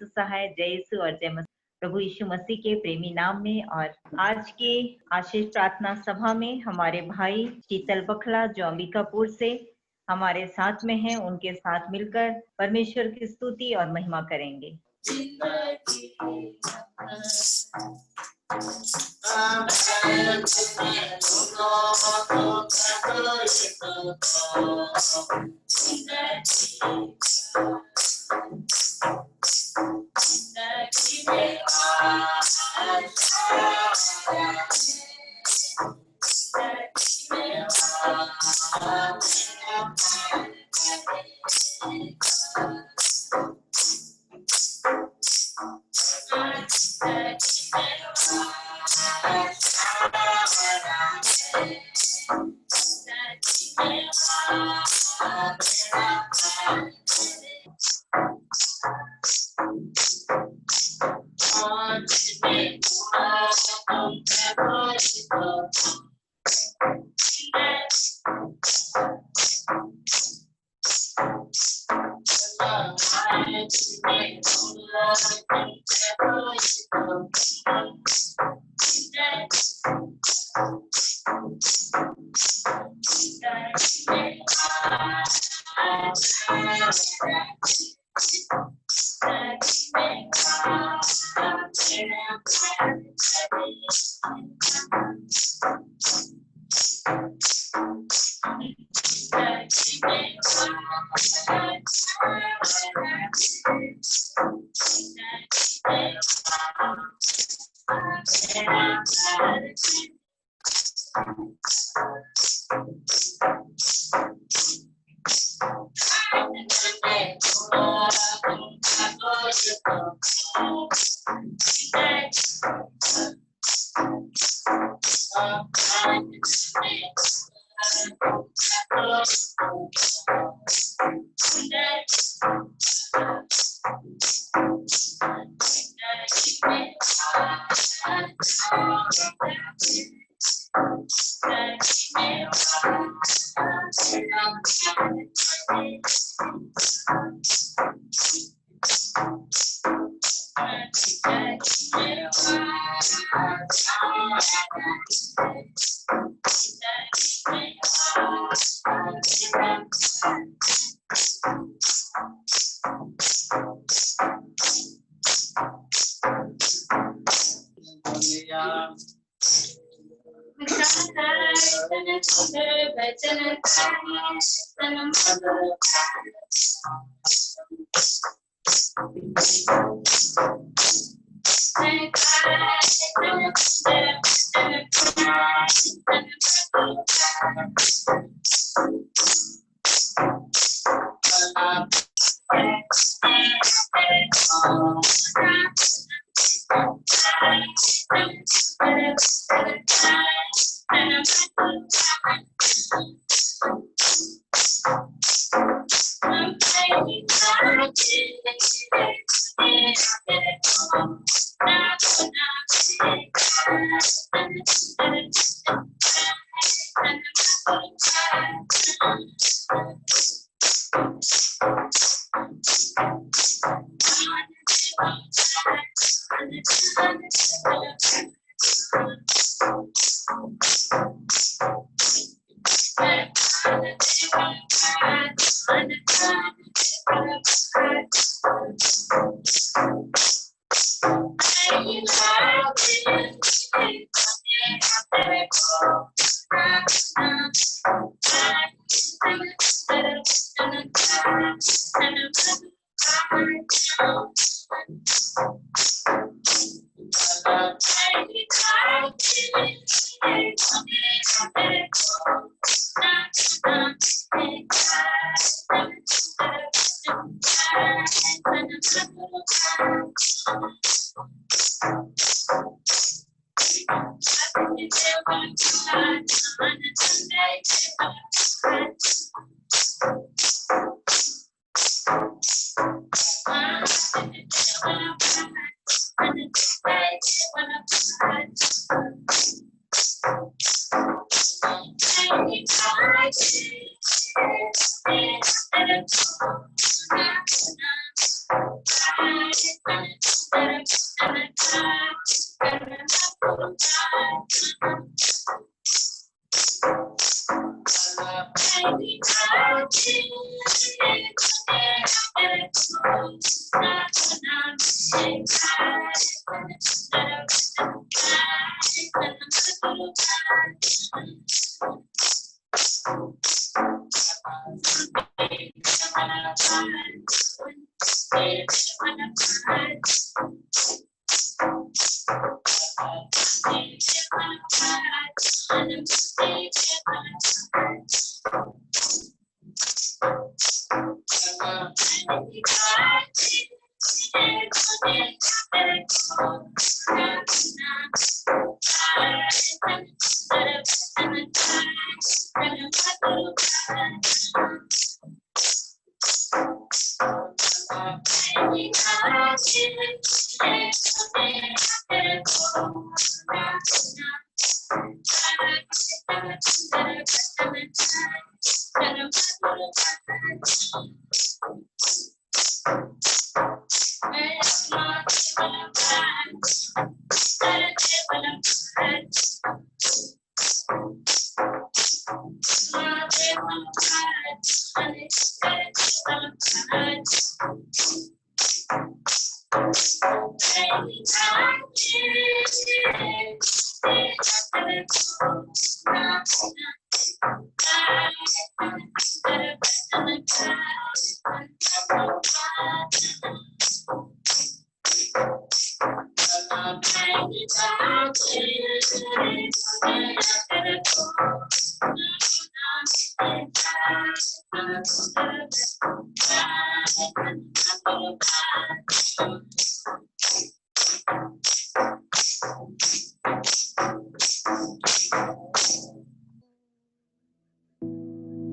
सहाय जय यीशु और जय मसीह प्रभु यीशु मसीह के प्रेमी नाम में। और आज की आशीष प्रार्थना सभा में हमारे भाई शीतल बखला जो अंबिकापुर से हमारे साथ में हैं, उनके साथ मिलकर परमेश्वर की स्तुति और महिमा करेंगे।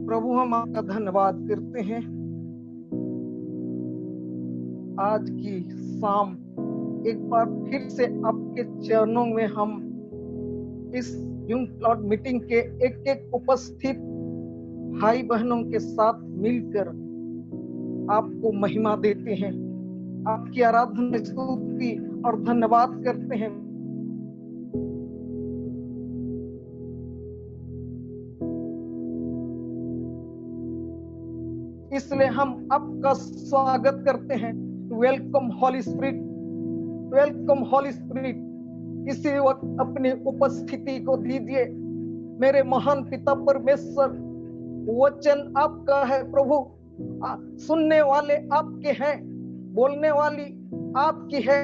प्रभु हम आपका धन्यवाद करते हैं। आज की शाम एक बार फिर से आपके चरणों में हम इस यूथ प्लॉट मीटिंग के एक एक उपस्थित भाई बहनों के साथ मिलकर आपको महिमा देते हैं, आपकी आराधना स्तुति और धन्यवाद करते हैं। इसलिए हम आपका स्वागत करते हैं। वेलकम हॉली स्पिरिट, वेलकम हॉली स्पिरिट। इसी वक्त अपनी उपस्थिति को दीजिए। मेरे महान पिता परमेश्वर, वचन आपका है प्रभु, सुनने वाले आपके हैं, बोलने वाली आपकी है।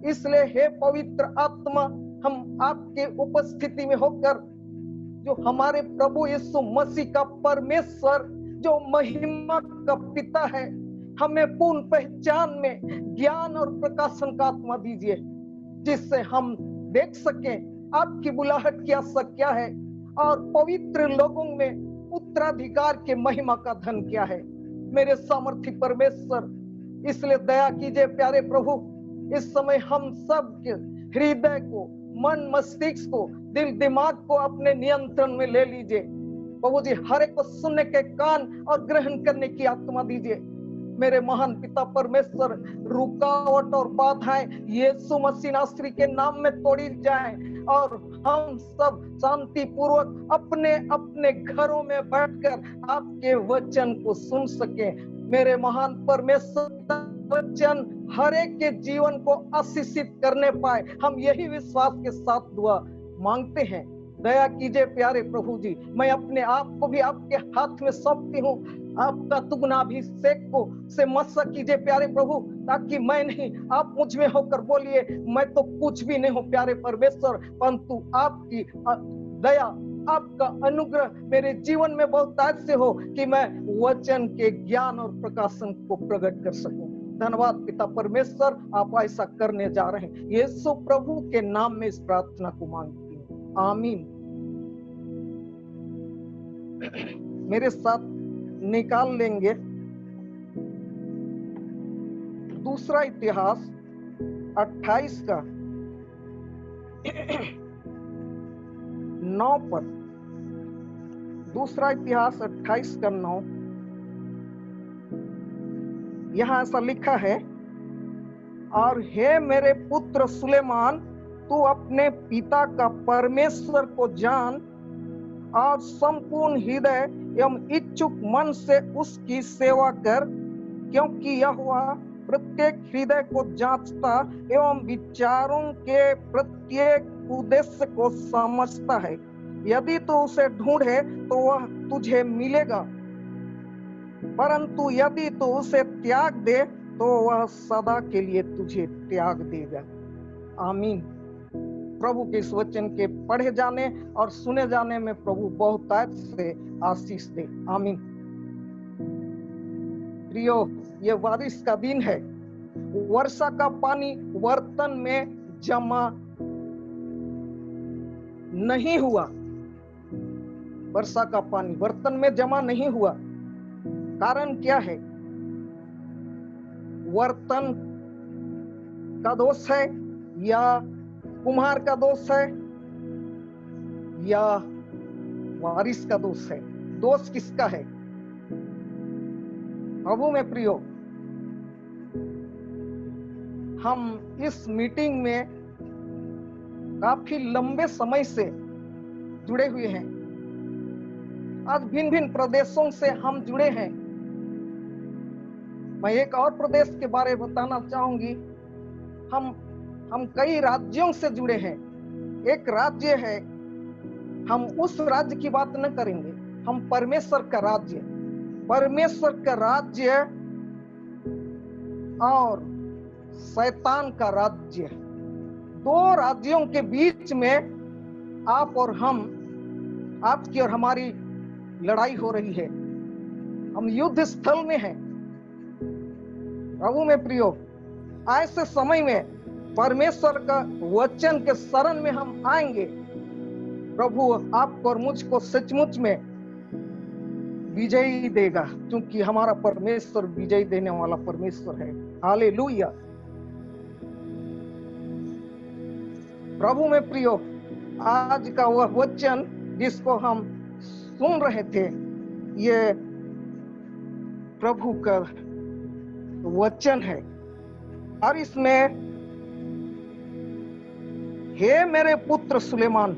इसलिए हे पवित्र आत्मा, हम आपके उपस्थिति में होकर जो हमारे प्रभु यीशु मसीह का परमेश्वर, जो महिमा का पिता है, हमें पूर्ण पहचान में ज्ञान और प्रकाशन का आत्मा दीजिए, जिससे हम देख सकें आपकी बुलाहट की आशा क्या है और पवित्र लोगों में उत्तराधिकार के महिमा का धन क्या है। मेरे सामर्थी परमेश्वर, इसलिए दया कीजिए प्यारे प्रभु। इस समय हम सब के हृदय को, मन मस्तिष्क को, दिल दिमाग को अपने नियंत्रण में ले लीजिए प्रभु जी। हर एक को सुनने के कान और ग्रहण करने की आत्मा दीजिए। मेरे महान पिता परमेश्वर, रुकावट और बाधाएं यीशु मसीह नासरी के नाम में तोड़ी जाएं और हम सब शांति पूर्वक अपने अपने घरों में बैठकर आपके वचन को सुन सके। मेरे महान परमेश्वर, वचन हर एक के जीवन को आशीषित करने पाए, हम यही विश्वास के साथ दुआ मांगते हैं। दया कीजिए प्यारे प्रभु जी। मैं अपने आप को भी आपके हाथ में सौंपती हूँ। आपका तुगनाभिषेक को से मसा कीजिए प्यारे प्रभु, ताकि मैं नहीं, आप मुझ में होकर बोलिए। मैं तो कुछ भी नहीं हूँ प्यारे परमेश्वर, परंतु आपकी दया, आपका अनुग्रह मेरे जीवन में बहुत ऐसे हो कि मैं वचन के ज्ञान और प्रकाशन को प्रकट कर सकूं। धन्यवाद पिता परमेश्वर, आप ऐसा करने जा रहे हैं। यीशु प्रभु के नाम में इस प्रार्थना को मांगती हूँ, आमीन। मेरे साथ निकाल लेंगे दूसरा इतिहास 28 का 9 पर। दूसरा इतिहास 28 का 9। यहां ऐसा लिखा है, और हे मेरे पुत्र सुलेमान, तू अपने पिता का परमेश्वर को जान और संपूर्ण हृदय एवं इच्छुक मन से उसकी सेवा कर, क्योंकि यहोवा प्रत्येक हृदय को जांचता एवं विचारों के प्रत्येक उद्देश्य को समझता है। यदि तू उसे ढूंढे तो वह तुझे मिलेगा, परंतु यदि तू उसे त्याग दे तो वह सदा के लिए तुझे त्याग देगा। आमीन। प्रभु के इस वचन के पढ़े जाने और सुने जाने में प्रभु बहुतायत से आशीष दे। आमीन। प्रियो, ये बारिश का दिन है। वर्षा का पानी बर्तन में जमा नहीं हुआ। वर्षा का पानी बर्तन में जमा नहीं हुआ। कारण क्या है? बर्तन का दोष है या कुम्हार का दोष है या बारिश का दोष है? दोष किसका है? प्रभु में प्रियो, हम इस मीटिंग में काफी लंबे समय से जुड़े हुए हैं। आज भिन्न भिन्न प्रदेशों से हम जुड़े हैं। मैं एक और प्रदेश के बारे में बताना चाहूंगी। हम कई राज्यों से जुड़े हैं। एक राज्य है, हम उस राज्य की बात न करेंगे, हम परमेश्वर का राज्य, परमेश्वर का राज्य और शैतान का राज्य, दो राज्यों के बीच में आप और हम, आपकी और हमारी लड़ाई हो रही है। हम युद्ध स्थल में हैं। प्रभु में प्रियो, ऐसे समय में परमेश्वर का वचन के शरण में हम आएंगे। प्रभु आपको और मुझको सचमुच में विजयी देगा, क्योंकि हमारा परमेश्वर विजय देने वाला परमेश्वर है। हालेलुया। प्रभु में प्रियो, आज का वह वचन जिसको हम सुन रहे थे, ये प्रभु का वचन है और इसमें, हे मेरे पुत्र सुलेमान,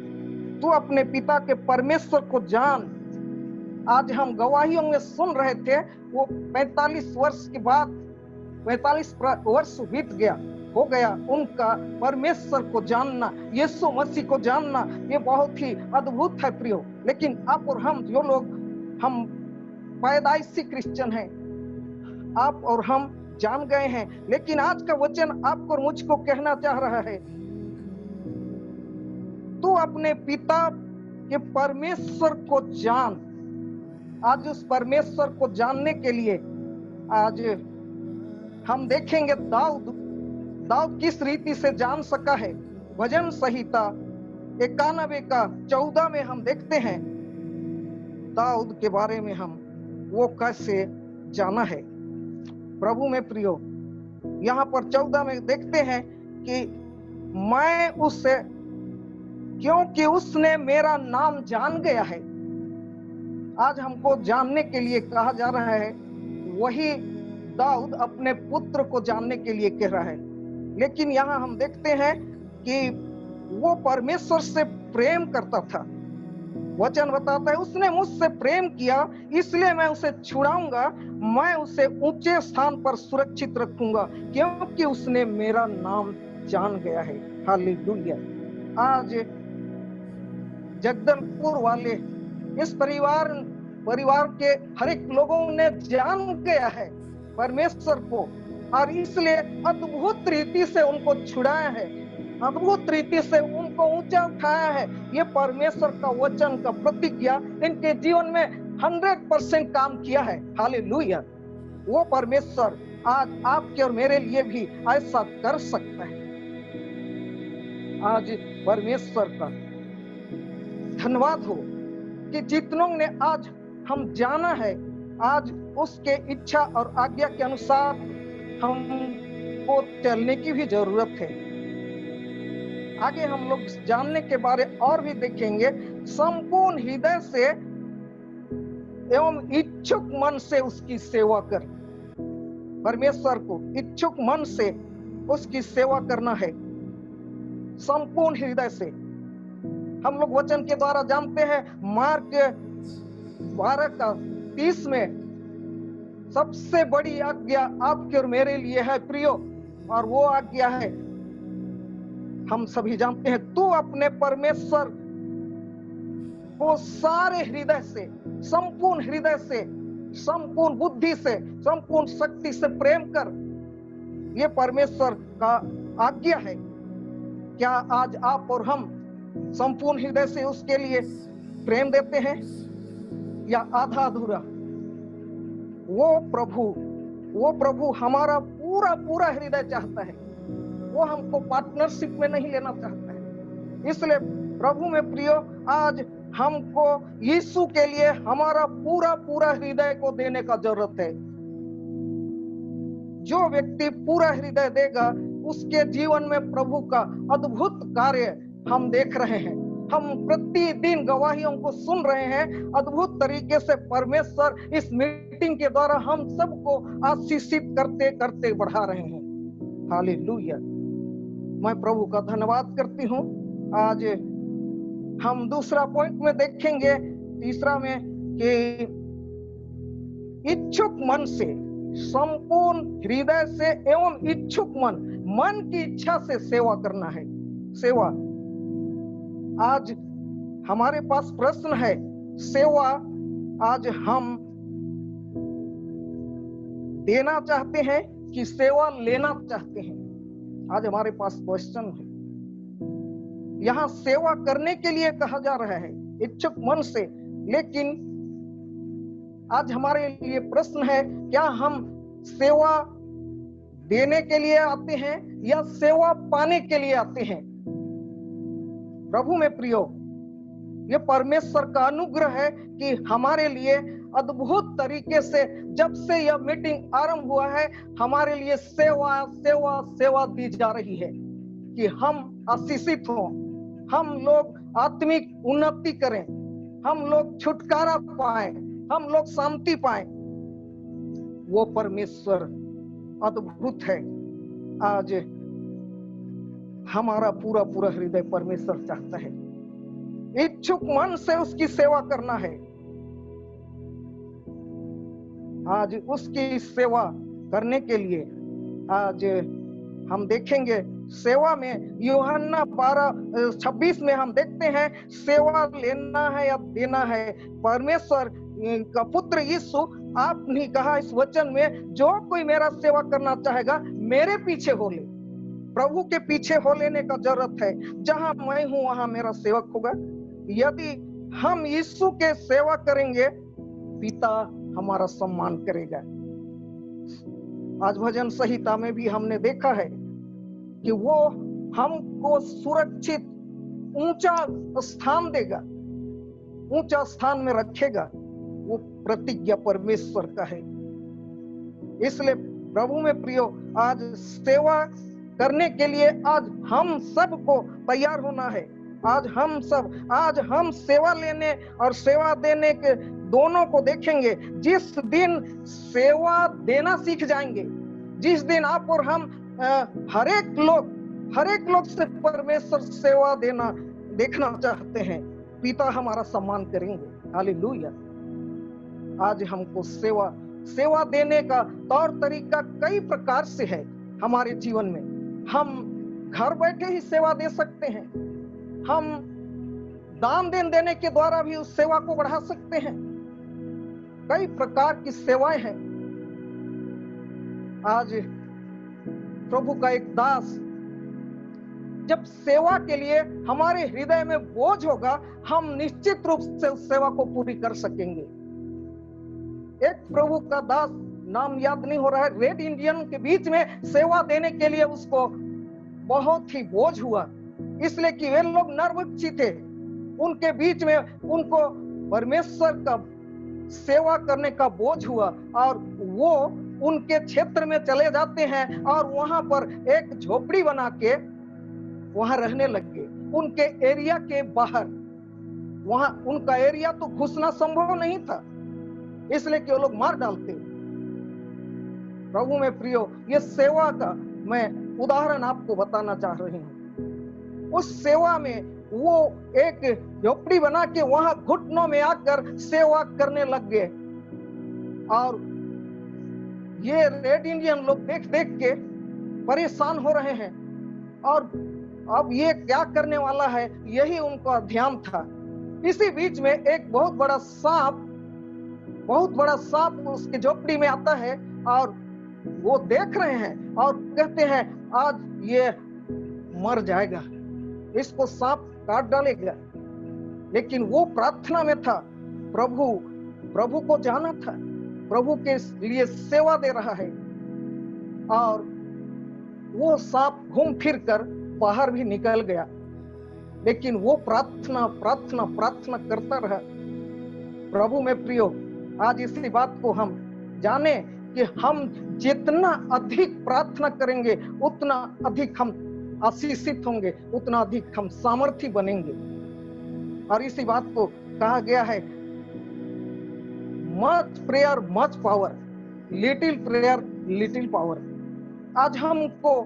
तू अपने पिता के परमेश्वर को जान। आज हम गवाहियों में सुन रहे थे, वो 45 वर्ष के बाद 45 वर्ष बीत गया, हो गया उनका परमेश्वर को जानना, यीशु मसीह को जानना। ये बहुत ही अद्भुत है प्रियो। लेकिन आप और हम जो लोग, हम पैदाइशी क्रिश्चियन हैं, आप और हम जान गए हैं। लेकिन आज का वचन आपको और मुझको कहना चाह रहा है, तू अपने पिता के परमेश्वर को जान। आज उस परमेश्वर को जानने के लिए आज हम देखेंगे दाऊद किस रीति से जान सका है। भजन संहिता 91 का 14 में हम देखते हैं दाऊद के बारे में, हम वो कैसे जाना है। प्रभु में प्रियो, यहाँ पर 14 में देखते हैं कि मैं उससे, क्योंकि उसने मेरा नाम जान गया है। आज हमको जानने के लिए कहा जा रहा है, वही दाऊद अपने पुत्र को जानने के लिए कह रहा है। लेकिन यहाँ हम देखते हैं कि वो परमेश्वर से प्रेम करता था। वचन बताता है, उसने मुझसे प्रेम किया, इसलिए मैं उसे छुड़ाऊंगा, मैं उसे ऊंचे स्थान पर सुरक्षित रखूंगा, क्योंकि उसने मेरा नाम जान गया है। हालेलुया। आज जगदलपुर वाले इस परिवार के हर एक लोगों ने जान गया है परमेश्वर को, और इसलिए अद्भुत रीति से उनको छुड़ाया है, अद्भुत रीति से उनको ऊंचा उठाया है। ये परमेश्वर का वचन का प्रतिज्ञा इनके जीवन में 100% काम किया है। हालेलुया। वो परमेश्वर आज आपके और मेरे लिए भी ऐसा कर सकता है। आज परमेश्वर का धन्यवाद हो कि जितनों ने आज हम जाना है, आज उसके इच्छा और आज्ञा के अनुसार हमको चलने की भी जरूरत है। आगे हम लोग जानने के बारे और भी देखेंगे। संपूर्ण हृदय से एवं इच्छुक मन से उसकी सेवा कर। परमेश्वर को इच्छुक मन से उसकी सेवा करना है संपूर्ण हृदय से। हम लोग वचन के द्वारा जानते हैं, मार्क 12:30 में सबसे बड़ी आज्ञा आपके और मेरे लिए है प्रियो, और वो आज्ञा है, हम सभी जानते हैं, तू अपने परमेश्वर को सारे हृदय से, संपूर्ण हृदय से, संपूर्ण बुद्धि से, संपूर्ण शक्ति से प्रेम कर। ये परमेश्वर का आज्ञा है। क्या आज आप और हम संपूर्ण हृदय से उसके लिए प्रेम देते हैं या आधा अधूरा? वो प्रभु हमारा पूरा पूरा हृदय चाहता है। वो हमको पार्टनरशिप में नहीं लेना चाहता है। इसलिए प्रभु में प्रियो, आज हमको यीशु के लिए हमारा पूरा पूरा हृदय को देने का जरूरत है। जो व्यक्ति पूरा हृदय देगा, उसके जीवन में प्रभु का अद्भुत कार्य हम देख रहे हैं। हम प्रतिदिन गवाहियों को सुन रहे हैं। अद्भुत तरीके से परमेश्वर इस मीटिंग के द्वारा हम सबको आशीषित करते करते बढ़ा रहे हैं। हालेलुया। मैं प्रभु का धन्यवाद करती हूँ। आज हम दूसरा पॉइंट में देखेंगे, तीसरा में, कि इच्छुक मन से, संपूर्ण हृदय से एवं इच्छुक मन की इच्छा से सेवा करना है। सेवा, आज हमारे पास प्रश्न है, सेवा आज हम देना चाहते हैं कि सेवा लेना चाहते हैं? आज हमारे पास क्वेश्चन है। यहाँ सेवा करने के लिए कहा जा रहा है इच्छुक मन से, लेकिन आज हमारे लिए प्रश्न है, क्या हम सेवा देने के लिए आते हैं या सेवा पाने के लिए आते हैं? प्रभु में प्रियो, ये परमेश्वर का अनुग्रह है कि हमारे लिए अद्भुत तरीके से, जब से यह मीटिंग आरंभ हुआ है, हमारे लिए सेवा सेवा सेवा दी जा रही है कि हम आशीषित हों, हम लोग आत्मिक उन्नति करें, हम लोग छुटकारा पाएं, हम लोग शांति पाएं। वो परमेश्वर अद्भुत है। आज हमारा पूरा पूरा हृदय परमेश्वर चाहता है, इच्छुक मन से उसकी सेवा करना है। आज उसकी सेवा करने के लिए आज हम देखेंगे, सेवा में यूहन्ना 12:26 में हम देखते हैं, सेवा लेना है या देना है। परमेश्वर का पुत्र यीशु, आपने कहा इस वचन में, जो कोई मेरा सेवा करना चाहेगा मेरे पीछे हो ले। प्रभु के पीछे हो लेने का जरूरत है। जहां मैं हूं वहां मेरा सेवक होगा। यदि हम यीशु के सेवा करेंगे, पिता हमारा सम्मान करेगा। आज भजन संहिता में भी हमने देखा है कि वो हमको सुरक्षित ऊंचा स्थान देगा, ऊंचा स्थान में रखेगा। वो प्रतिज्ञा परमेश्वर का है। इसलिए प्रभु में प्रियो, आज सेवा करने के लिए आज हम सबको तैयार होना है। आज हम सेवा लेने और सेवा देने के दोनों को देखेंगे। जिस दिन सेवा देना सीख जाएंगे, जिस दिन आप और हम हर एक लोग से परमेश्वर सेवा देना देखना चाहते हैं, पिता हमारा सम्मान करेंगे। हालेलुया। आज हमको सेवा देने का तौर तरीका कई प्रकार से है हमारे जीवन में। हम घर बैठे ही सेवा दे सकते हैं, हम दान देने के द्वारा भी उस सेवा को बढ़ा सकते हैं। कई प्रकार की सेवाएं हैं। आज प्रभु का एक दास जब सेवा के लिए हमारे हृदय में बोझ होगा, हम निश्चित रूप से उस सेवा को पूरी कर सकेंगे। एक प्रभु का दास, नाम याद नहीं हो रहा है, रेड इंडियन के बीच में सेवा देने के लिए उसको बहुत ही बोझ हुआ, इसलिए कि वे लोग नरभक्षी थे। उनके बीच में उनको परमेश्वर का सेवा करने का बोझ हुआ और वो उनके क्षेत्र में चले जाते हैं और वहां पर एक झोपड़ी बना के वहां रहने लग गए। उनके एरिया के बाहर, वहां उनका एरिया तो घुसना संभव नहीं था, इसलिए कि वो लोग मार डालते। प्रभु में प्रियो, ये सेवा का मैं उदाहरण आपको बताना चाह रही हूँ। उस सेवा में वो एक झोपड़ी बना के वहां घुटनों में आकर सेवा करने लग गए, और ये रेड इंडियन लोग देख देख के परेशान हो रहे हैं, और अब ये क्या करने वाला है, यही उनका ध्यान था। इसी बीच में एक बहुत बड़ा सांप उसके झोपड़ी में आता है, और वो देख रहे हैं और कहते हैं आज ये मर जाएगा, इसको सांप काट डालेगा। लेकिन वो प्रार्थना में था, प्रभु को जाना था, प्रभु के लिए सेवा दे रहा है, और वो सांप घूम फिर कर बाहर भी निकल गया। लेकिन वो प्रार्थना करता रहा। प्रभु में प्रियो, आज इसी बात को हम जाने कि हम जितना अधिक प्रार्थना करेंगे उतना अधिक हम आशीषित होंगे, उतना अधिक हम सामर्थी बनेंगे। और इसी बात को कहा गया है, much prayer much power, little prayer little power. आज हमको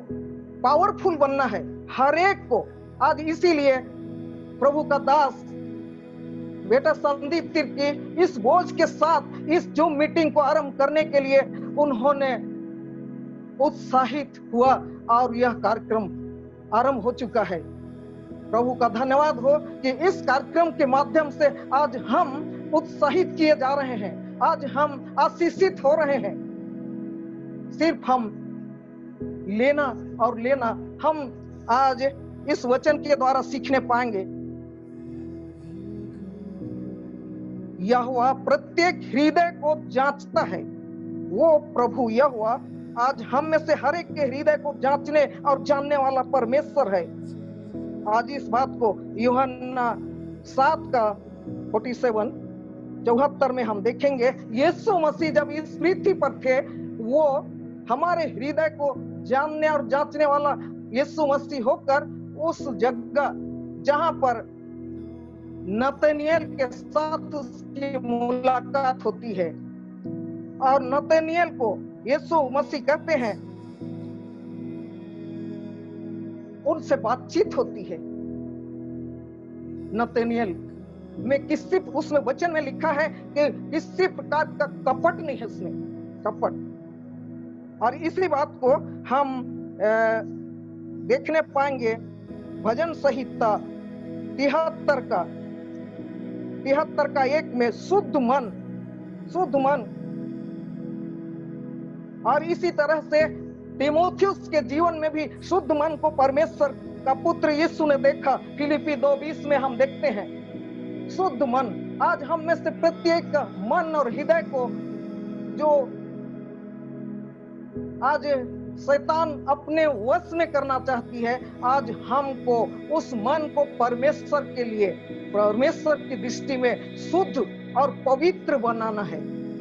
पावरफुल बनना है, हर एक को। आज इसीलिए प्रभु का दास बेटा संदीप तिर्की इस बोझ के साथ इस जो मीटिंग को आरंभ करने के लिए उन्होंने उत्साहित हुआ, और यह कार्यक्रम आरंभ हो चुका है। प्रभु का धन्यवाद हो कि इस कार्यक्रम के माध्यम से आज हम उत्साहित किए जा रहे हैं, आज हम आशीषित हो रहे हैं। सिर्फ हम लेना और लेना हम आज इस वचन के द्वारा सीखने पाएंगे। यहोवा प्रत्येक हृदय को जांचता है। वो प्रभु यहोवा आज हम में से हर एक के हृदय को जांचने और जानने वाला परमेश्वर है। आज इस बात को यूहन्ना 7:47 में हम देखेंगे। यीशु मसीह जब इस पृथ्वी पर थे, वो हमारे हृदय को जानने और जांचने वाला यीशु मसीह होकर उस जगह जहां पर नतनिएल के साथ उसकी मुलाकात होती है, और नतनिएल को यीशु मसीह कहते हैं, उनसे बातचीत होती है। नतनिएल में किसी, उसमें वचन में लिखा है कि किसी प्रकार का कपट नहीं है उसमें, कपट। और इसी बात को हम देखने पाएंगे भजन संहिता 73:1 में, शुद्ध मन। और इसी तरह से तीमुथियुस के जीवन में भी शुद्ध मन को परमेश्वर का पुत्र यीशु ने देखा। फिलिपी 2:20 में हम देखते हैं शुद्ध मन। आज हम में से प्रत्येक का मन और हृदय को जो आज शैतान अपने वश में करना चाहती है, आज हमको उस मन को परमेश्वर के लिए, परमेश्वर की दृष्टि में शुद्ध और पवित्र बनाना है।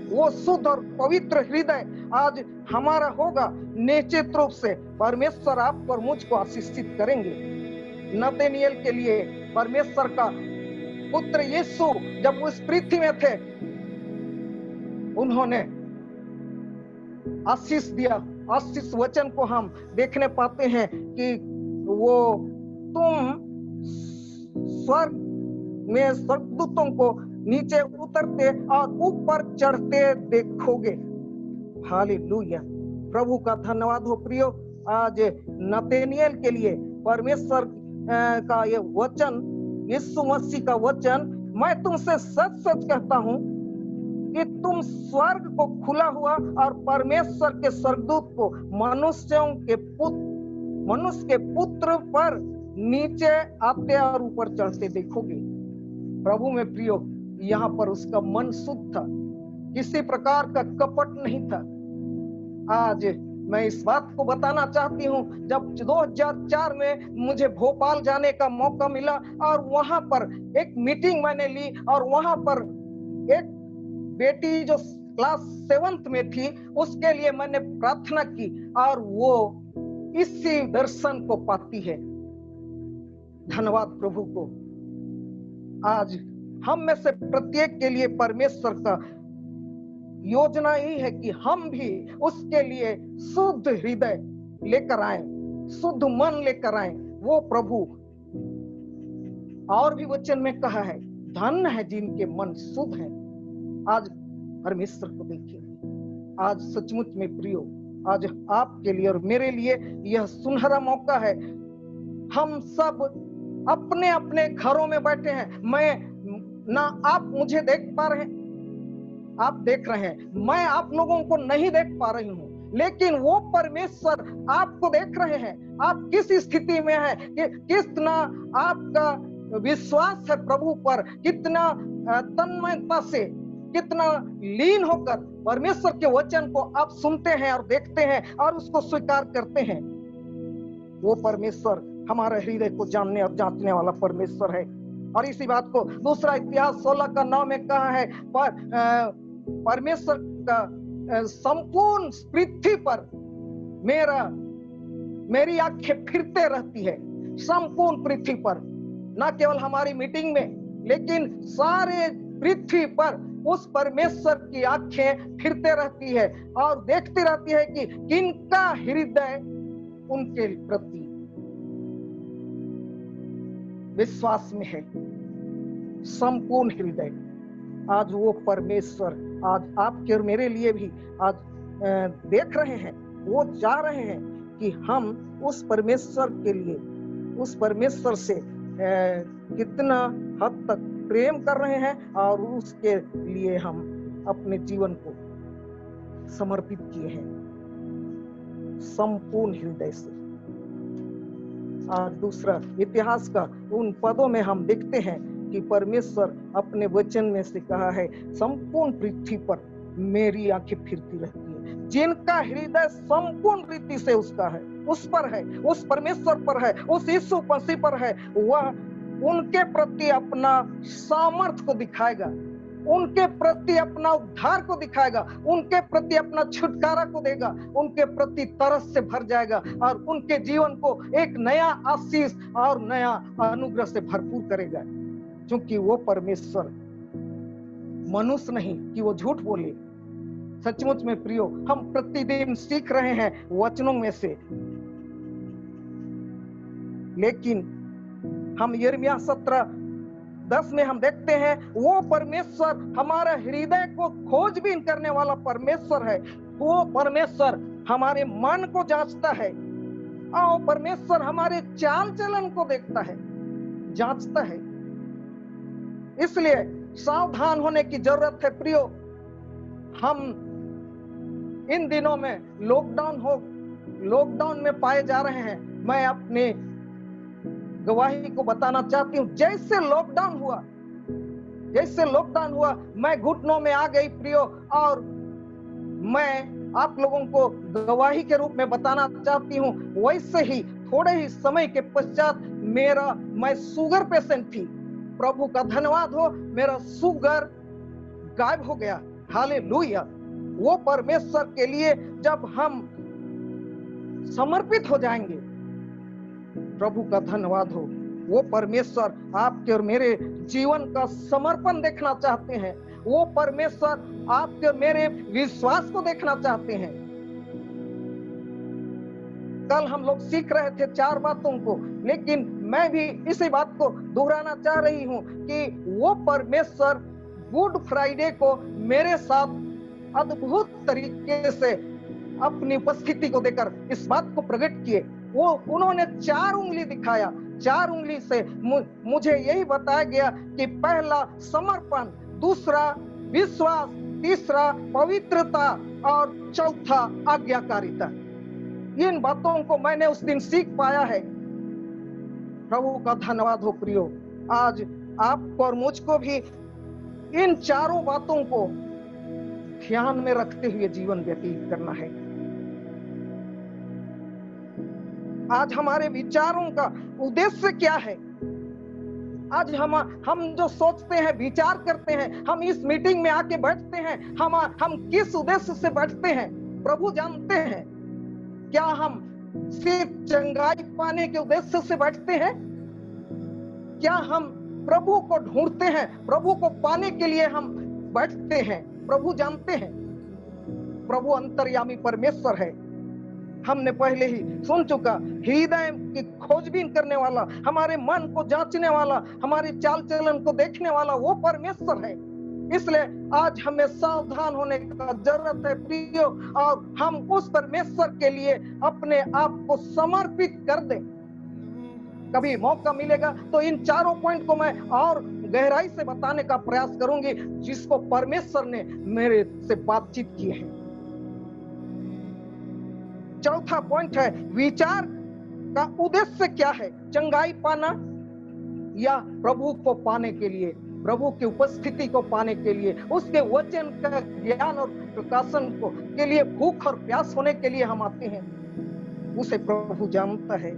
वो शुद्ध और पवित्र हृदय आज हमारा होगा। निश्चित रूप से परमेश्वर आप पर मुझको आशीषित करेंगे। नतनिएल के लिए परमेश्वर का पुत्र यीशु जब उस पृथ्वी में थे, उन्होंने आशीष दिया। आशीष वचन को हम देखने पाते हैं कि वो, तुम स्वर्ग में स्वर्गदूतों को नीचे उतरते और ऊपर चढ़ते देखोगे। हालेलुया, प्रभु का धन्यवाद हो प्रियो। आज नतनिएल के लिए परमेश्वर का ये वचन, यीशु मसीह का वचन, मैं तुमसे सच सच कहता हूं कि तुम स्वर्ग को खुला हुआ और परमेश्वर के स्वर्गदूत को मनुष्य के पुत्र पर नीचे आते और ऊपर चढ़ते देखोगे। प्रभु में प्रियो, यहाँ पर उसका मन शुद्ध था, किसी प्रकार का कपट नहीं था। आज मैं इस बात को बताना चाहती हूँ, जब 2004 में मुझे भोपाल जाने का मौका मिला और वहां पर एक मीटिंग मैंने ली, और वहां पर एक बेटी जो क्लास 7th में थी, उसके लिए मैंने प्रार्थना की, और वो इसी दर्शन को पाती है। धन्यवाद प्रभु को। आज हम में से प्रत्येक के लिए परमेश्वर का योजना ही है कि हम भी उसके लिए शुद्ध हृदय लेकर आए, शुद्ध मन लेकर आए वो प्रभु। और भी वचन में कहा है, धन्य है जिनके मन शुद्ध हैं। आज परमेश्वर को देखिए, आज सचमुच में प्रियो, आज आपके लिए और मेरे लिए यह सुनहरा मौका है। हम सब अपने अपने घरों में बैठे हैं। मैं ना आप मुझे देख पा रहे हैं, आप देख रहे हैं, मैं आप लोगों को नहीं देख पा रही हूं, लेकिन वो परमेश्वर आपको देख रहे हैं। आप किस स्थिति में है, कितना आपका विश्वास है प्रभु पर, कितना तन्मयता से, कितना लीन होकर परमेश्वर के वचन को आप सुनते हैं और देखते हैं और उसको स्वीकार करते हैं। वो परमेश्वर हमारे हृदय को जानने और जांचने वाला परमेश्वर है। और इसी बात को दूसरा इतिहास 16:9 में कहा है, परमेश्वर का संपूर्ण पृथ्वी पर मेरी आंखें फिरते रहती है। संपूर्ण पृथ्वी पर, ना केवल हमारी मीटिंग में, लेकिन सारे पृथ्वी पर उस परमेश्वर की आंखें फिरते रहती है और देखती रहती है कि किनका हृदय उनके प्रति विश्वास में है, संपूर्ण हृदय। आज वो परमेश्वर आज आपके और मेरे लिए भी आज देख रहे हैं, वो चाह रहे हैं कि हम उस परमेश्वर के लिए, उस परमेश्वर से कितना हद तक प्रेम कर रहे हैं और उसके लिए हम अपने जीवन को समर्पित किए हैं संपूर्ण हृदय से। आज दूसरा इतिहास का उन पदों में हम देखते हैं कि परमेश्वर अपने वचन में से कहा है, संपूर्ण पृथ्वी पर मेरी आंखें फिरती रहती है। जिनका हृदय संपूर्ण रीति से उसका है, उस पर है, उस परमेश्वर पर है, उस यीशु मसीह पर है, वह उनके प्रति अपना सामर्थ्य को दिखाएगा, उनके प्रति अपना उद्धार को दिखाएगा, उनके प्रति अपना छुटकारा को देगा, उनके प्रति तरस से भर जाएगा और उनके जीवन को एक नया आशीष और नया अनुग्रह से भरपूर करेगा। क्योंकि वो परमेश्वर मनुष्य नहीं कि वो झूठ बोले। सचमुच में प्रियो, हम प्रतिदिन सीख रहे हैं वचनों में से, लेकिन हम यिर्मयाह 17:10 में हम देखते हैं वो परमेश्वर हमारे हृदय को खोजबीन करने वाला परमेश्वर है। वो परमेश्वर हमारे मन को जांचता है और परमेश्वर हमारे चाल चलन को देखता है, जांचता है। इसलिए सावधान होने की जरूरत है प्रियो। हम इन दिनों में लॉकडाउन में पाए जा रहे हैं। मैं अपने गवाही को बताना चाहती हूँ। जैसे लॉकडाउन हुआ मैं घुटनों में आ गई प्रियो, और मैं आप लोगों को गवाही के रूप में बताना चाहती हूँ। वैसे ही थोड़े ही समय के पश्चात मैं शुगर पेशेंट थी। प्रभु का धन्यवाद हो, मेरा शुगर गायब हो गया। हालेलुया। वो परमेश्वर के लिए जब हम समर्पित हो जाएंगे, प्रभु का धन्यवाद हो, वो परमेश्वर आपके और मेरे जीवन का समर्पण देखना चाहते हैं। वो परमेश्वर आपके और मेरे विश्वास को देखना चाहते हैं। कल हम लोग सीख रहे थे 4 बातों को, लेकिन मैं भी इसी बात को दोहराना चाह रही हूं कि वो परमेश्वर गुड फ्राइडे को मेरे साथ अद्भुत तरीके से अपनी उपस्थिति को देकर इस बात को प्रकट किए। उन्होंने 4 उंगली दिखाया। 4 उंगली से मुझे यही बताया गया कि पहला समर्पण, दूसरा विश्वास, तीसरा पवित्रता और चौथा आज्ञाकारिता। इन बातों को मैंने उस दिन सीख पाया है। प्रभु का धन्यवाद हो प्रियो। आज आपको और मुझको भी इन 4 बातों को ध्यान में रखते हुए जीवन व्यतीत करना है। आज हमारे विचारों का उद्देश्य क्या है? आज हम जो सोचते हैं, विचार करते हैं, हम इस मीटिंग में आके बैठते हैं, हम किस उद्देश्य से बैठते हैं प्रभु जानते हैं। क्या हम सिर्फ चंगाई पाने के उद्देश्य से बैठते हैं? क्या हम प्रभु को ढूंढते हैं, प्रभु को पाने के लिए हम बैठते हैं? प्रभु जानते हैं। प्रभु अंतर्यामी परमेश्वर है। हमने पहले ही सुन चुका। हृदय की खोजबीन करने वाला, हमारे मन को जांचने वाला, हमारे चाल चलन को देखने वाला वो परमेश्वर है। इसलिए आज हमें सावधान होने का जरूरत है प्रियो, और हम उस परमेश्वर के लिए अपने आप को समर्पित कर दें। कभी मौका मिलेगा तो इन चारों पॉइंट को मैं और गहराई से बताने का प्रयास करूंगी, जिसको परमेश्वर ने मेरे से बातचीत की है। चौथा पॉइंट है, विचार का उद्देश्य क्या है? चंगाई पाना या प्रभु को पाने के लिए, प्रभु की उपस्थिति को पाने के लिए, उसके वचन का ज्ञान और प्रकाशन को के लिए भूख और प्यास होने के लिए हम आते हैं। उसे प्रभु जानता है।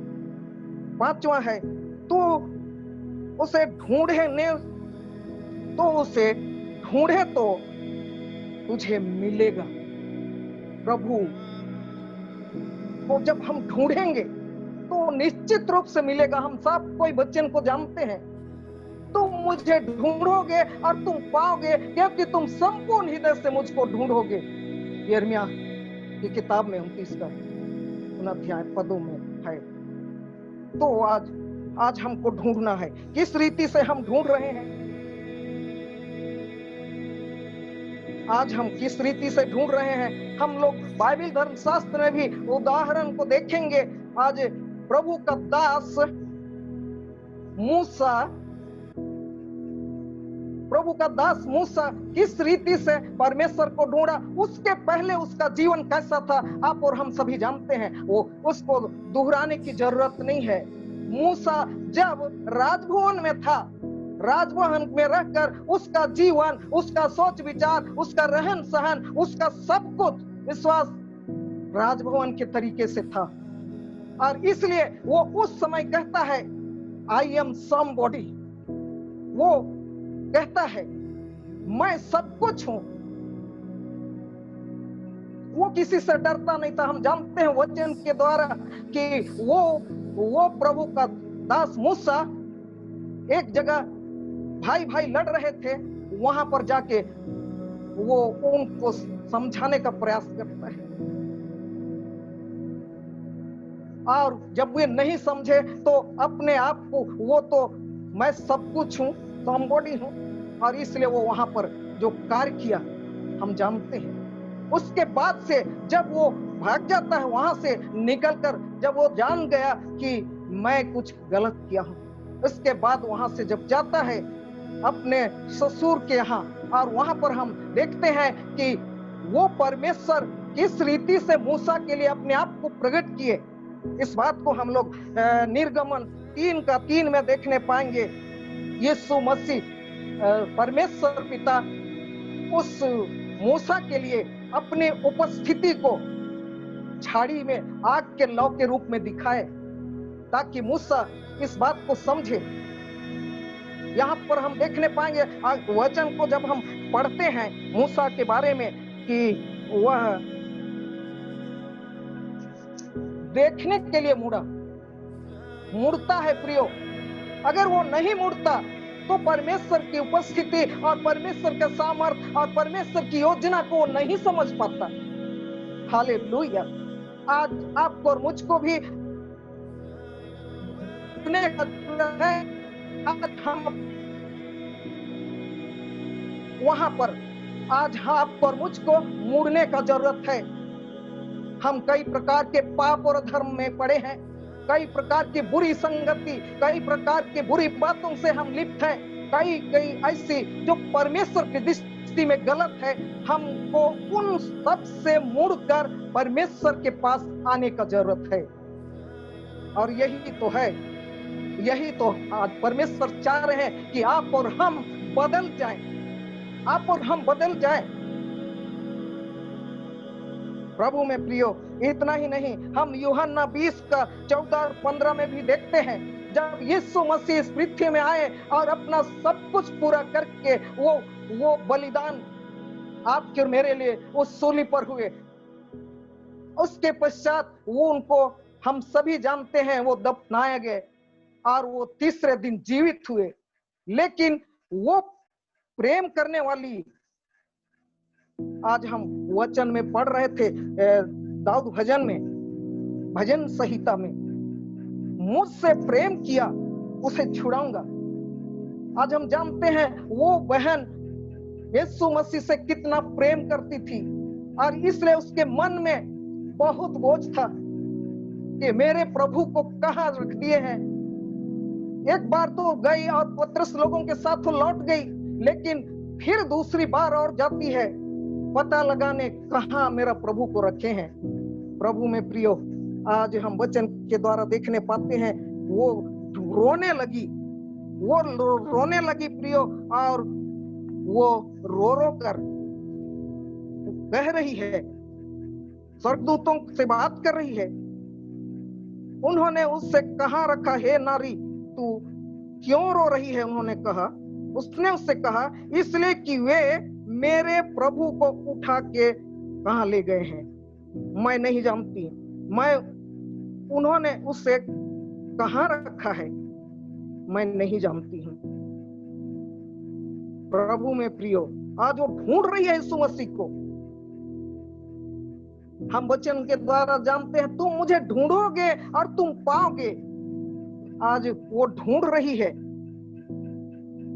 पांचवा है, तो उसे ढूंढे ने तो उसे ढूंढे तो तुझे मिलेगा। प्रभु को जब हम ढूंढेंगे तो निश्चित रूप से मिलेगा। हम सब कोई वचन को जानते हैं, तुम मुझे ढूंढोगे और तुम पाओगे, क्योंकि तुम संपूर्ण हृदय से मुझको ढूंढोगे। यिर्मयाह की किताब में 29 का अध्याय पदों में है। तो आज हमको ढूंढना है। किस रीति से हम ढूंढ रहे हैं? आज हम किस रीति से ढूंढ रहे हैं? हम लोग बाइबल धर्मशास्त्र में भी उदाहरण को देखेंगे। आज प्रभु का दास मूसा, प्रभु का दास मूसा किस रीति से परमेश्वर को ढूंढा, उसके पहले उसका जीवन कैसा था आप और हम सभी जानते हैं। वो उसको दोहराने की जरूरत नहीं है। मूसा जब राजभवन में था, राजभवन में रहकर उसका जीवन, उसका सोच विचार, उसका रहन सहन, उसका सब कुछ विश्वास राजभवन के तरीके से था। और इसलिए वो उस समय कहता है आई एम समबॉडी। वो कहता है मैं सब कुछ हूं। वो किसी से डरता नहीं था। हम जानते हैं वचन के द्वारा कि वो प्रभु का दास मूसा एक जगह भाई भाई लड़ रहे थे, वहां पर जाके वो उनको समझाने का प्रयास करता है, और जब वे नहीं समझे तो अपने आप को, वो तो मैं सब कुछ हूं, समबॉडी हूं, और इसलिए वो वहां पर जो कार्य किया हम जानते हैं। उसके बाद से जब वो भाग जाता है वहां से निकलकर, जब वो जान गया कि मैं कुछ गलत किया हूं, उसके बाद वहां से जब जाता है अपने ससुर के यहाँ, और वहां पर हम देखते हैं कि वो परमेश्वर किस रीति से मूसा के लिए अपने आप को प्रकट किए। इस बात को हम लोग निर्गमन 3:3 में देखने पाएंगे। यीशु मसीह परमेश्वर पिता उस मूसा के लिए अपने उपस्थिति को झाड़ी में आग के लौ के रूप में दिखाए, ताकि मूसा इस बात को समझे। यहाँ पर हम देखने पाएंगे वचन को जब हम पढ़ते हैं मूसा के बारे में कि वह देखने के लिए मुड़ता है प्रियो। अगर वो नहीं मुड़ता तो परमेश्वर की उपस्थिति और परमेश्वर का सामर्थ्य और परमेश्वर की योजना को वो नहीं समझ पाता। हालेलुया। आज आपको और मुझको भी है, आज हम वहां पर, आज आपको और मुझको मुड़ने का जरूरत है। हम कई प्रकार के पाप और धर्म में पड़े हैं, कई प्रकार की बुरी संगति, कई प्रकार की बुरी बातों से हम लिप्त हैं, कई ऐसी जो परमेश्वर की दृष्टि में गलत है। हमको उन सब से मुड़कर परमेश्वर के पास आने का जरूरत है। और यही तो है, यही तो आज परमेश्वर चाह रहे हैं कि आप और हम बदल जाएं, आप और हम बदल जाएं। प्रभु में प्रियो, इतना ही नहीं, हम यूहन्ना 20:14-15 में भी देखते हैं, जब यीशु मसीह इस पृथ्वी में आए और अपना सब कुछ पूरा करके वो बलिदान आपके और मेरे लिए उस सूली पर हुए। उसके पश्चात वो उनको हम सभी जानते हैं वो दफनाए गए और वो तीसरे दिन जीवित हुए। लेकिन वो प्रेम करने वाली, आज हम वचन में पढ़ रहे थे दाऊद भजन में भजन संहिता में, मुझसे प्रेम किया उसे छुड़ाऊंगा। आज हम जानते हैं वो बहन यीशु मसीह से कितना प्रेम करती थी और इसलिए उसके मन में बहुत बोझ था कि मेरे प्रभु को कहां रख दिए हैं। एक बार तो गई और पतरस लोगों के साथ लौट गई, लेकिन फिर दूसरी बार और जाती है पता लगाने कहां मेरा प्रभु को रखे हैं। प्रभु में प्रियो, आज हम वचन के द्वारा देखने पाते हैं वो रोने लगी प्रियो, और वो रो रो कर कह रही है, स्वर्गदूतों से बात कर रही है। उन्होंने उससे कहा रखा, हे नारी तू क्यों रो रही है? उन्होंने कहा, उसने उससे कहा, इसलिए कि वे मेरे प्रभु को उठा के कहां ले गए हैं, मैं नहीं जानती। उन्होंने उससे कहां रखा है, मैं नहीं जानती हूं। प्रभु में प्रियो, आज वो ढूंढ रही है यीशु मसीह को। हम वचन के द्वारा जानते हैं, तुम मुझे ढूंढोगे और तुम पाओगे। आज वो ढूंढ रही है।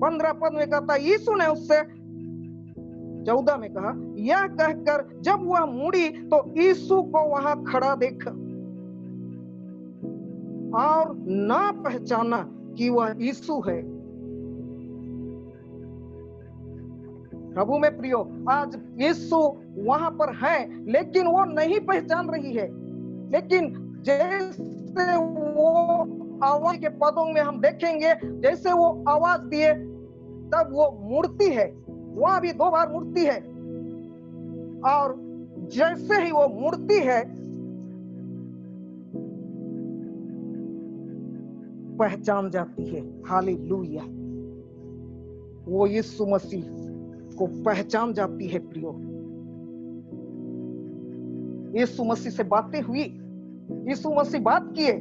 15 पद में कहता, यीशु ने उससे 14 में कहा, यह कहकर जब वह मुड़ी तो यीशु को वहां खड़ा देखा और ना पहचाना कि वह यीशु है। प्रभु में प्रियो, आज यीशु वहां पर है लेकिन वो नहीं पहचान रही है। लेकिन जैसे वो आवाज के पदों में हम देखेंगे, जैसे वो आवाज दिए तब वो मुड़ती है। वहां भी 2 बार मुड़ती है और जैसे ही वो मुड़ती है पहचान जाती है। हालेलुया, वो यीशु मसीह को पहचान जाती है। प्रियो, यीशु मसीह से बातें हुई, यीशु मसीह बात किए,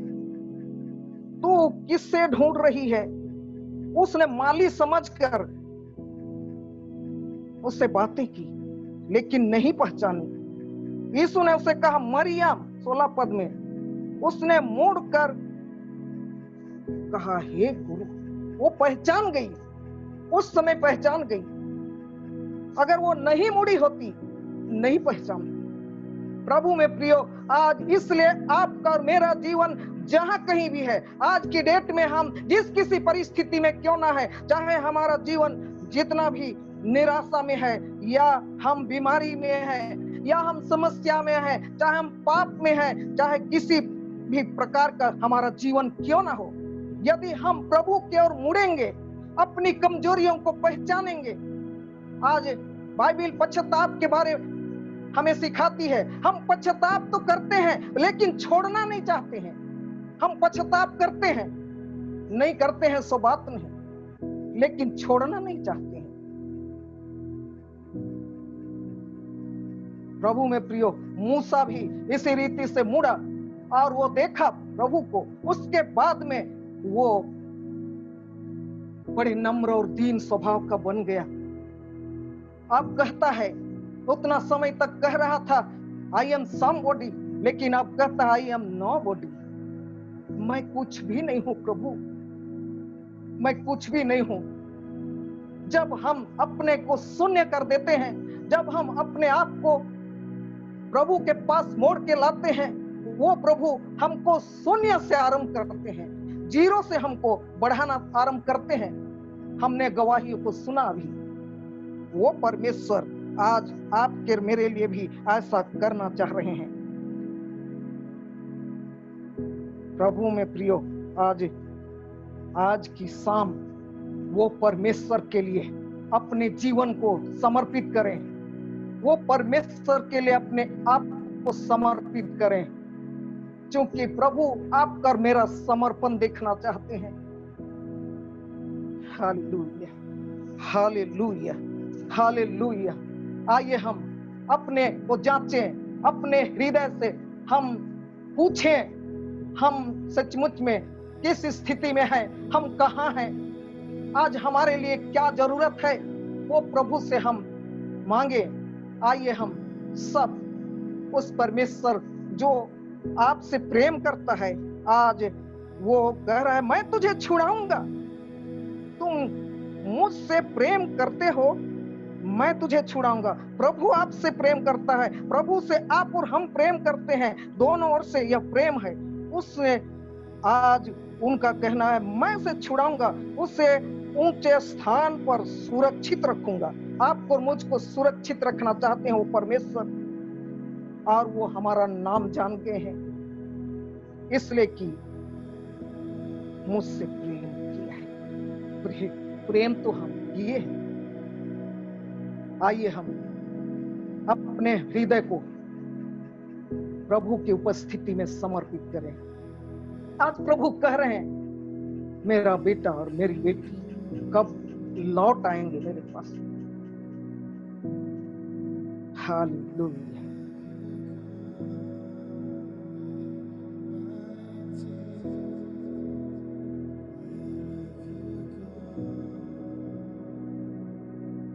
तू किससे ढूंढ रही है? उसने माली समझकर उससे बातें की लेकिन नहीं पहचानी। यीशु ने उसे कहा, मरियम, 16 पद में। उसने मुड़कर कहा, हे गुरु। वो पहचान गई, उस समय पहचान गई। अगर वो नहीं मुड़ी होती, नहीं पहचानती। प्रभु में प्रियो, आज इसलिए आपका और मेरा जीवन जहां कहीं भी है, आज की डेट में हम जिस किसी परिस्थिति में क्यों ना है, चाहे हमारा जीवन जितना भी निराशा में है, या हम बीमारी में है, या हम समस्या में है, चाहे हम पाप में है, चाहे किसी भी प्रकार का हमारा जीवन क्यों ना हो, यदि हम प्रभु की ओर मुड़ेंगे, अपनी कमजोरियों को पहचानेंगे। आज बाइबल पश्चाताप के बारे हमें सिखाती है। हम पश्चाताप तो करते हैं लेकिन छोड़ना नहीं चाहते हैं। हम पश्चाताप करते हैं, नहीं करते हैं सो बात नहीं, लेकिन छोड़ना नहीं चाहते हैं। प्रभु में प्रियो, मूसा भी इसी रीति से मुड़ा और वो देखा प्रभु को। उसके बाद में वो बड़े नम्र और दीन स्वभाव का बन गया। अब कहता है, उतना समय तक कह रहा था आई एम समबॉडी, लेकिन अब कहता है आई एम नोबॉडी। मैं कुछ भी नहीं हूं प्रभु, मैं कुछ भी नहीं हूं। जब हम अपने को शून्य कर देते हैं, जब हम अपने आप को प्रभु के पास मोड़ के लाते हैं, वो प्रभु हमको शून्य से आरंभ करते हैं, 0 से हमको बढ़ाना आरंभ करते हैं। हमने गवाहियों को सुना अभी। वो परमेश्वर आज आपके मेरे लिए भी ऐसा करना चाह रहे हैं। प्रभु में प्रियो, आज की शाम वो परमेश्वर के लिए अपने जीवन को समर्पित करें। वो परमेश्वर के लिए अपने आप को समर्पित करें, क्योंकि प्रभु आपका और मेरा समर्पण देखना चाहते हैं। Hallelujah, hallelujah, hallelujah. आइए हम अपने को जांचें, अपने हृदय से हम पूछें, हम सचमुच में किस स्थिति में हैं, हम कहां हैं, आज हमारे लिए क्या जरूरत है, वो प्रभु से हम मांगे। आइए हम सब उस परमेश्वर जो आपसे प्रेम करता है, आज वो कह रहा है मैं तुझे छुड़ाऊंगा। तुम मुझसे प्रेम करते हो, मैं तुझे छुड़ाऊंगा। प्रभु आपसे प्रेम करता है, प्रभु से आप और हम प्रेम करते हैं, दोनों ओर से यह प्रेम है। उसने आज उनका कहना है मैं उसे छुड़ाऊंगा, उसे ऊंचे स्थान पर सुरक्षित रखूंगा। आपको और मुझको सुरक्षित रखना चाहते हैं वो परमेश्वर, और वो हमारा नाम जानते हैं, इसलिए कि मुझसे प्रेम किया है। प्रेम तो हम किए हैं। आइए हम अपने हृदय को प्रभु की उपस्थिति में समर्पित करें। आज प्रभु कह रहे हैं मेरा बेटा और मेरी बेटी कब लौट आएंगे मेरे पास। हालेलुया।